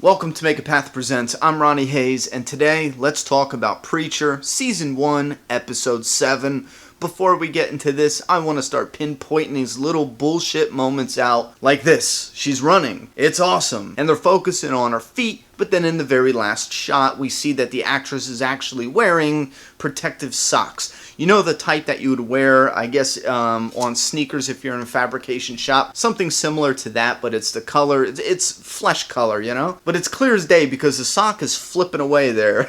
Welcome to Make a Path Presents. I'm Ronnie Hayes, and today let's talk about Preacher, Season 1, Episode 7. Before we get into this, I want to start pinpointing these little bullshit moments out like this. She's running. It's awesome. And they're focusing on her feet, but then in the very last shot, we see that the actress is actually wearing protective socks. You know, the type that you would wear, I guess, on sneakers if you're in a fabrication shop. Something similar to that, but it's the color. It's flesh color, you know? But it's clear as day because the sock is flipping away there.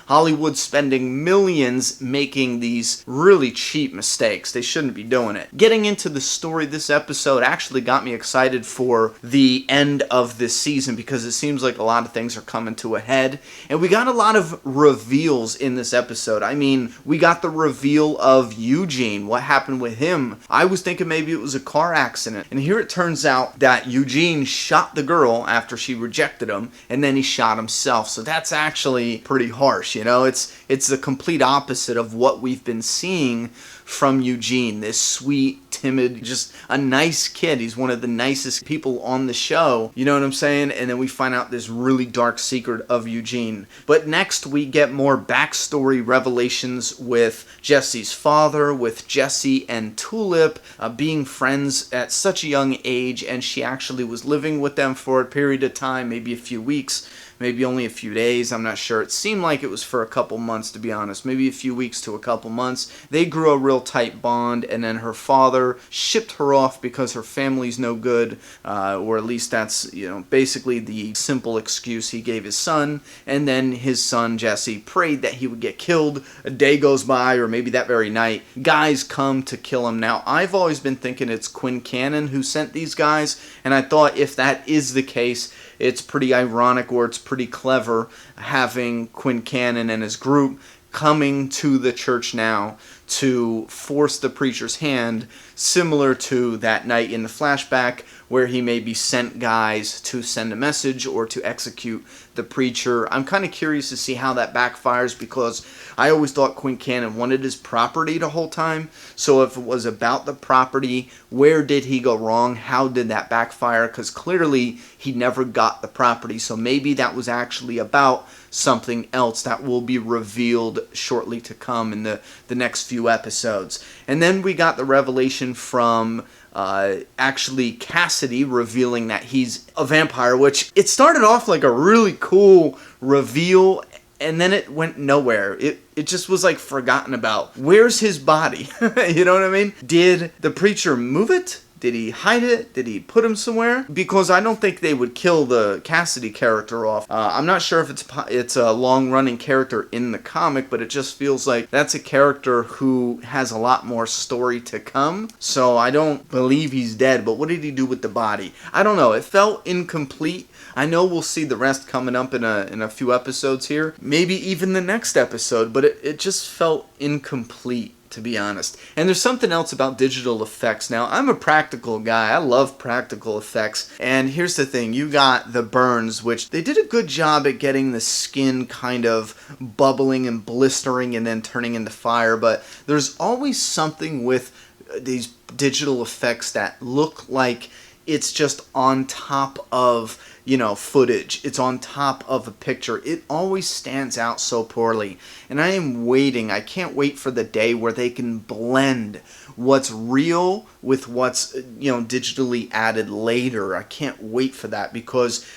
Hollywood's spending millions making these really cheap mistakes. They shouldn't be doing it. Getting into the story, this episode actually got me excited for the end of this season because it seems like a lot of things are coming to a head. And we got a lot of reveals in this episode. I mean, we got the reveal of Eugene. What happened with him? I was thinking maybe it was a car accident. And here it turns out that Eugene shot the girl after she rejected him, and then he shot himself. So that's actually pretty harsh, you know? It's the complete opposite of what we've been seeing from Eugene, this sweet, timid, just a nice kid. He's one of the nicest people on the show, you know what I'm saying? And then we find out this really dark secret of Eugene. But next we get more backstory revelations with Jesse's father, with Jesse and Tulip being friends at such a young age, and she actually was living with them for a period of time, maybe a few weeks, maybe only a few days, I'm not sure. It seemed like it was for a couple months, to be honest. Maybe a few weeks to a couple months. They grew a real tight bond, and then her father shipped her off because her family's no good, or at least that's, you know, basically the simple excuse he gave his son. And then his son, Jesse, prayed that he would get killed. A day goes by, or maybe that very night. Guys come to kill him. Now, I've always been thinking it's Quinn Cannon who sent these guys, and I thought if that is the case, it's pretty ironic, or it's pretty clever having Quinn Cannon and his group coming to the church now to force the preacher's hand, similar to that night in the flashback where he maybe sent guys to send a message or to execute the preacher. I'm kind of curious to see how that backfires because I always thought Quinn Cannon wanted his property the whole time. So if it was about the property, where did he go wrong? How did that backfire? Because clearly he never got the property. So maybe that was actually about something else that will be revealed shortly to come in the next few episodes. And then we got the revelation from actually Cassidy revealing that he's a vampire, which it started off like a really cool reveal, and then it went nowhere. It just was like forgotten about. Where's his body? You know what I mean? Did the preacher move it? Did he hide it? Did he put him somewhere? Because I don't think they would kill the Cassidy character off. I'm not sure if it's a long-running character in the comic, but it just feels like that's a character who has a lot more story to come. So I don't believe he's dead, but what did he do with the body? I don't know. It felt incomplete. I know we'll see the rest coming up in a few episodes here. Maybe even the next episode, but it just felt incomplete, to be honest. And there's something else about digital effects. Now, I'm a practical guy. I love practical effects. And here's the thing. You got the burns, which they did a good job at getting the skin kind of bubbling and blistering and then turning into fire. But there's always something with these digital effects that look like it's just on top of, you know, footage. It's on top of a picture. It always stands out so poorly. And I am waiting. I can't wait for the day where they can blend what's real with what's, you know, digitally added later. I can't wait for that because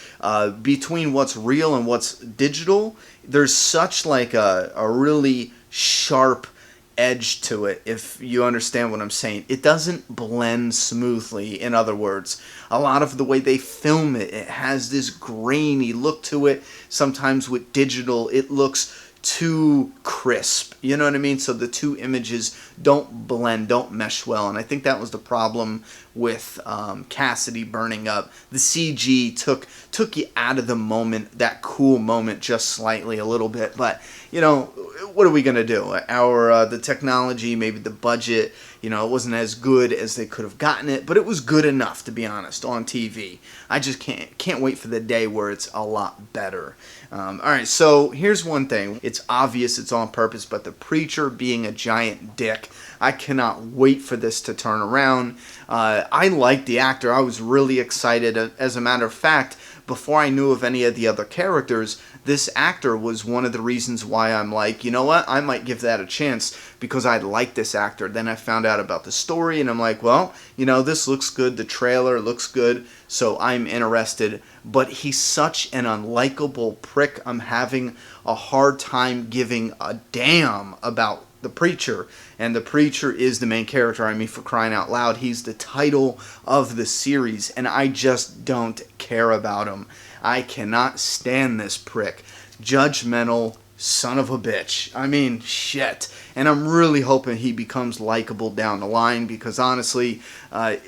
between what's real and what's digital, there's such like a really sharp edge to it, if you understand what I'm saying. It doesn't blend smoothly, in other words. A lot of the way they film it, it has this grainy look to it. Sometimes with digital, it looks too crisp, you know what I mean? So the two images don't blend, don't mesh well, and I think that was the problem with Cassidy burning up. The CG took you out of the moment, that cool moment, just slightly, a little bit, but you know, what are we gonna do? The technology, maybe the budget, you know, it wasn't as good as they could have gotten it, but it was good enough, to be honest, on TV. I just can't wait for the day where it's a lot better. Alright, so here's one thing. It's obvious it's on purpose, but the preacher being a giant dick, I cannot wait for this to turn around. I like the actor. I was really excited. As a matter of fact, before I knew of any of the other characters, this actor was one of the reasons why I'm like, you know what, I might give that a chance because I like this actor. Then I found out about the story and I'm like, well, you know, this looks good, the trailer looks good, so I'm interested. But he's such an unlikable prick, I'm having a hard time giving a damn about the preacher. And the preacher is the main character. I mean, for crying out loud, he's the title of the series, and I just don't care about him. I cannot stand this prick. Judgmental son of a bitch. I mean, shit. And I'm really hoping he becomes likable down the line because honestly, I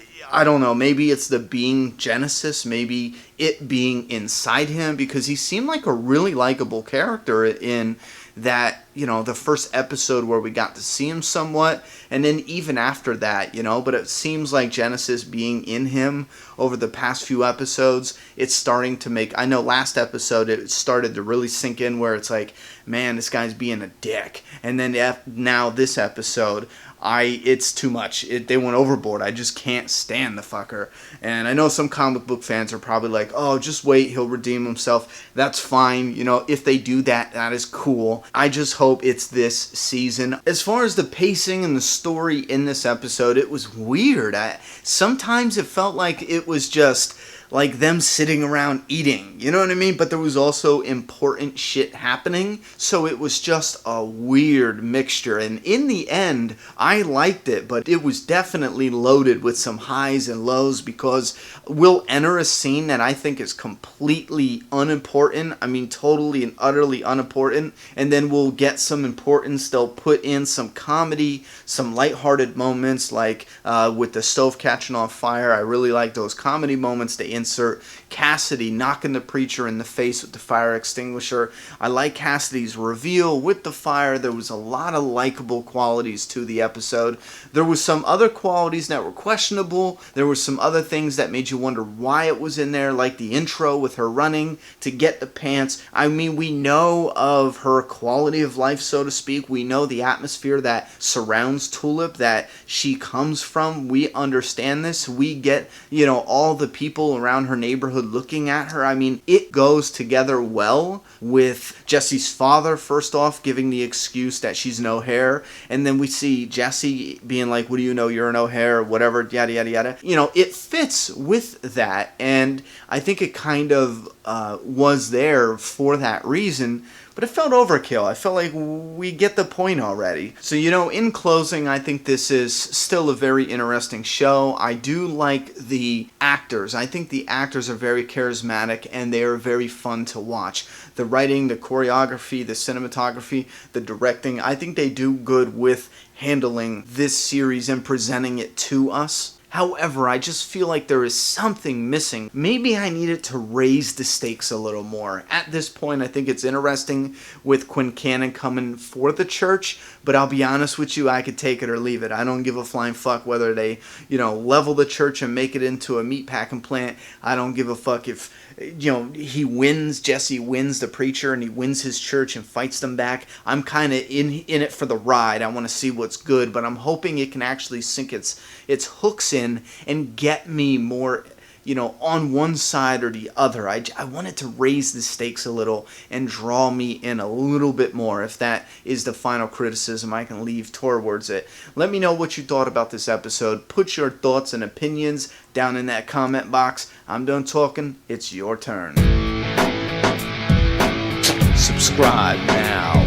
don't know, maybe it's the being Genesis, maybe it being inside him, because he seemed like a really likable character in that, you know, the first episode where we got to see him somewhat, and then even after that, you know, but it seems like Genesis being in him over the past few episodes, it's starting to make, I know last episode it started to really sink in where it's like, man, this guy's being a dick, and then now this episode, it's too much. They went overboard. I just can't stand the fucker. And I know some comic book fans are probably like, oh, just wait, he'll redeem himself. That's fine. You know, if they do that, that is cool. I just hope it's this season. As far as the pacing and the story in this episode, it was weird. Sometimes it felt like it was just like them sitting around eating, you know what I mean? But there was also important shit happening, so it was just a weird mixture. And in the end, I liked it, but it was definitely loaded with some highs and lows because we'll enter a scene that I think is completely unimportant. I mean, totally and utterly unimportant. And then we'll get some importance. They'll put in some comedy, some lighthearted moments, like with the stove catching on fire. I really like those comedy moments. They insert Cassidy knocking the preacher in the face with the fire extinguisher. I like Cassidy's reveal with the fire. There was a lot of likable qualities to the episode. There was some other qualities that were questionable. There were some other things that made you wonder why it was in there, like the intro with her running to get the pants. I mean, we know of her quality of life, so to speak. We know the atmosphere that surrounds Tulip, that she comes from. We understand this. We get, you know, all the people around her neighborhood looking at her. I mean, it goes together well with Jesse's father, first off, giving the excuse that she's an O'Hare, and then we see Jesse being like, what do you know, you're an O'Hare, whatever, yada, yada, yada. You know, it fits with that, and I think it kind of was there for that reason, but it felt overkill. I felt like we get the point already. So, you know, in closing, I think this is still a very interesting show. I do like the actors. I think the actors are very charismatic and they are very fun to watch. The writing, the choreography, the cinematography, the directing, I think they do good with handling this series and presenting it to us. However, I just feel like there is something missing. Maybe I needed to raise the stakes a little more. At this point, I think it's interesting with Quincannon coming for the church, but I'll be honest with you, I could take it or leave it. I don't give a flying fuck whether they, you know, level the church and make it into a meatpacking plant. I don't give a fuck if, you know, he wins, Jesse wins the preacher and he wins his church and fights them back. I'm kind of in it for the ride. I want to see what's good, but I'm hoping it can actually sink its hooks in and get me more, you know, on one side or the other. I want it to raise the stakes a little and draw me in a little bit more. If that is the final criticism I can leave towards it. Let me know what you thought about this episode. Put your thoughts and opinions down in that comment box. I'm done talking. It's your turn. Subscribe now.